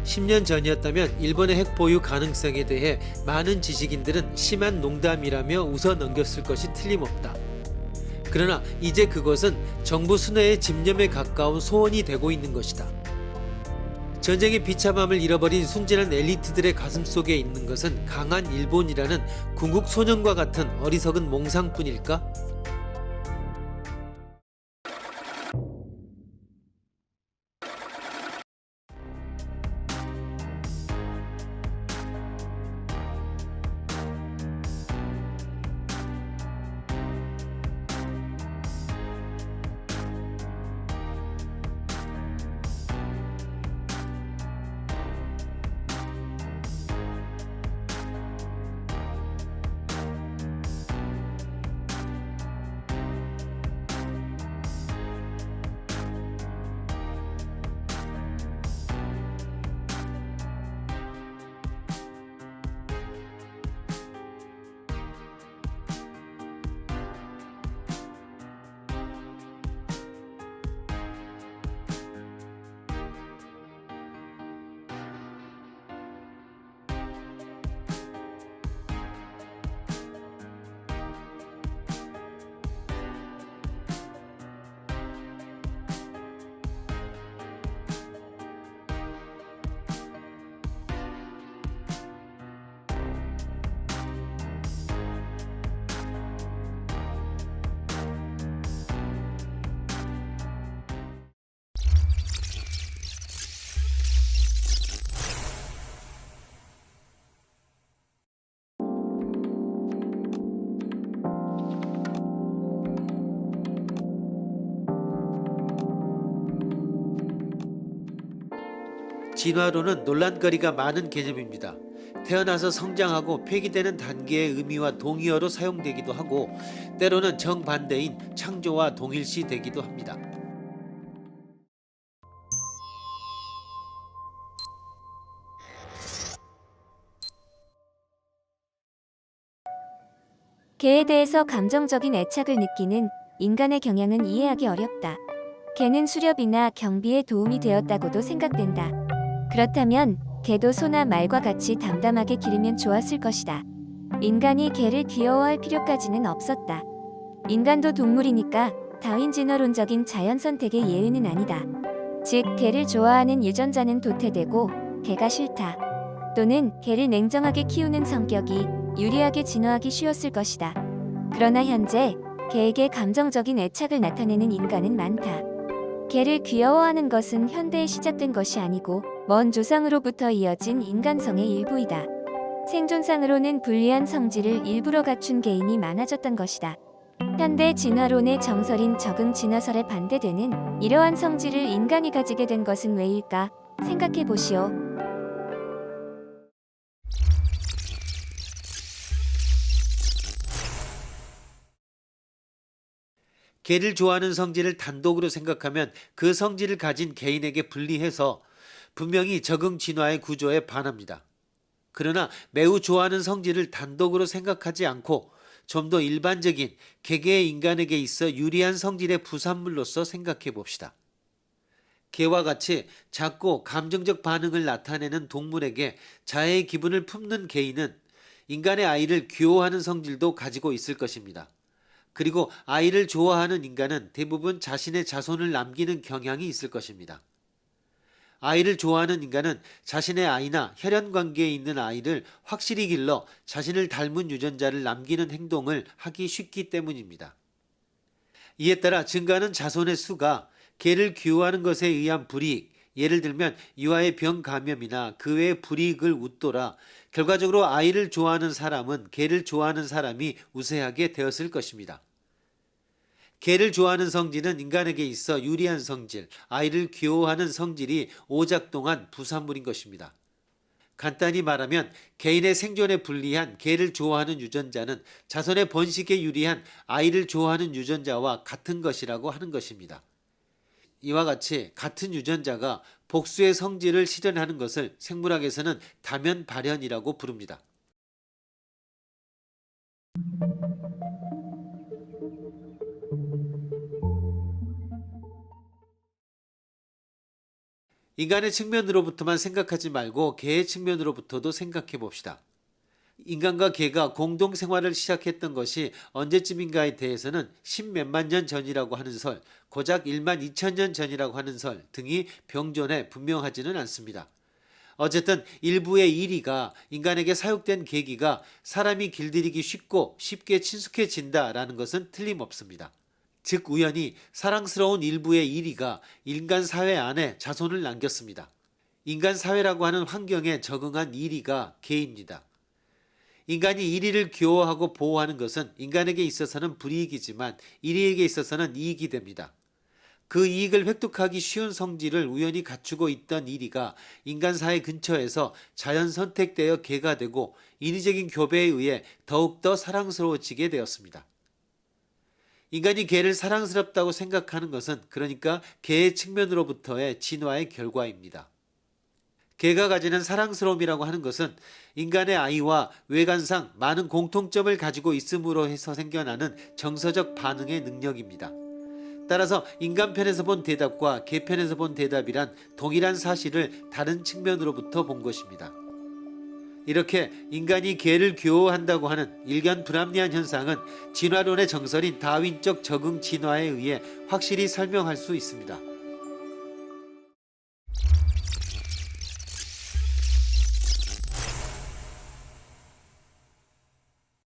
10년 전이었다면 일본의 핵 보유 가능성에 대해 많은 지식인들은 심한 농담이라며 웃어 넘겼을 것이 틀림없다. 그러나 이제 그것은 정부 순회의 집념에 가까운 소원이 되고 있는 것이다. 전쟁의 비참함을 잃어버린 순진한 엘리트들의 가슴속에 있는 것은 강한 일본이라는 궁극 소년과 같은 어리석은 몽상뿐일까? 진화론은 논란거리가 많은 개념입니다. 태어나서 성장하고 폐기되는 단계의 의미와 동의어로 사용되기도 하고 때로는 정반대인 창조와 동일시 되기도 합니다. 개에 대해서 감정적인 애착을 느끼는 인간의 경향은 이해하기 어렵다. 개는 수렵이나 경비에 도움이 되었다고도 생각된다. 그렇다면 개도 소나 말과 같이 담담하게 기르면 좋았을 것이다. 인간이 개를 귀여워할 필요까지는 없었다. 인간도 동물이니까 다윈 진화론적인 자연 선택의 예외는 아니다. 즉, 개를 좋아하는 유전자는 도태되고 개가 싫다. 또는 개를 냉정하게 키우는 성격이 유리하게 진화하기 쉬웠을 것이다. 그러나 현재 개에게 감정적인 애착을 나타내는 인간은 많다. 개를 귀여워하는 것은 현대에 시작된 것이 아니고 먼 조상으로부터 이어진 인간성의 일부이다. 생존상으로는 불리한 성질을 일부러 갖춘 개인이 많아졌던 것이다. 현대 진화론의 정설인 적응 진화설에 반대되는 이러한 성질을 인간이 가지게 된 것은 왜일까? 생각해 보시오. 개를 좋아하는 성질을 단독으로 생각하면 그 성질을 가진 개인에게 불리해서 분명히 적응 진화의 구조에 반합니다. 그러나 매우 좋아하는 성질을 단독으로 생각하지 않고 좀 더 일반적인 개개의 인간에게 있어 유리한 성질의 부산물로서 생각해 봅시다. 개와 같이 작고 감정적 반응을 나타내는 동물에게 자해의 기분을 품는 개인은 인간의 아이를 귀여워하는 성질도 가지고 있을 것입니다. 그리고 아이를 좋아하는 인간은 대부분 자신의 자손을 남기는 경향이 있을 것입니다. 아이를 좋아하는 인간은 자신의 아이나 혈연 관계에 있는 아이를 확실히 길러 자신을 닮은 유전자를 남기는 행동을 하기 쉽기 때문입니다. 이에 따라 증가하는 자손의 수가 개를 귀여워하는 것에 의한 불이익, 예를 들면 이와의 병 감염이나 그 외의 불이익을 웃돌아 결과적으로 아이를 좋아하는 사람은 개를 좋아하는 사람이 우세하게 되었을 것입니다. 개를 좋아하는 성질은 인간에게 있어 유리한 성질, 아이를 귀여워하는 성질이 오작동한 부산물인 것입니다. 간단히 말하면 개인의 생존에 불리한 개를 좋아하는 유전자는 자손의 번식에 유리한 아이를 좋아하는 유전자와 같은 것이라고 하는 것입니다. 이와 같이 같은 유전자가 복수의 성질을 실현하는 것을 생물학에서는 다면 발현이라고 부릅니다. 인간의 측면으로부터만 생각하지 말고 개의 측면으로부터도 생각해 봅시다. 인간과 개가 공동 생활을 시작했던 것이 언제쯤인가에 대해서는 십몇만 년 전이라고 하는 설, 고작 1만 2천 년 전이라고 하는 설 등이 병존해 분명하지는 않습니다. 어쨌든 일부의 이리가 인간에게 사육된 계기가 사람이 길들이기 쉽게 친숙해진다라는 것은 틀림없습니다. 즉 우연히 사랑스러운 일부의 이리가 인간 사회 안에 자손을 남겼습니다. 인간 사회라고 하는 환경에 적응한 이리가 개입니다. 인간이 이리를 귀여워하고 보호하는 것은 인간에게 있어서는 불이익이지만 이리에게 있어서는 이익이 됩니다. 그 이익을 획득하기 쉬운 성질을 우연히 갖추고 있던 이리가 인간 사회 근처에서 자연 선택되어 개가 되고 인위적인 교배에 의해 더욱더 사랑스러워지게 되었습니다. 인간이 개를 사랑스럽다고 생각하는 것은 그러니까 개의 측면으로부터의 진화의 결과입니다. 개가 가지는 사랑스러움이라고 하는 것은 인간의 아이와 외관상 많은 공통점을 가지고 있음으로 해서 생겨나는 정서적 반응의 능력입니다. 따라서 인간 편에서 본 대답과 개 편에서 본 대답이란 동일한 사실을 다른 측면으로부터 본 것입니다. 이렇게 인간이 개를 귀여워한다고 하는 일견 불합리한 현상은 진화론의 정설인 다윈적 적응 진화에 의해 확실히 설명할 수 있습니다.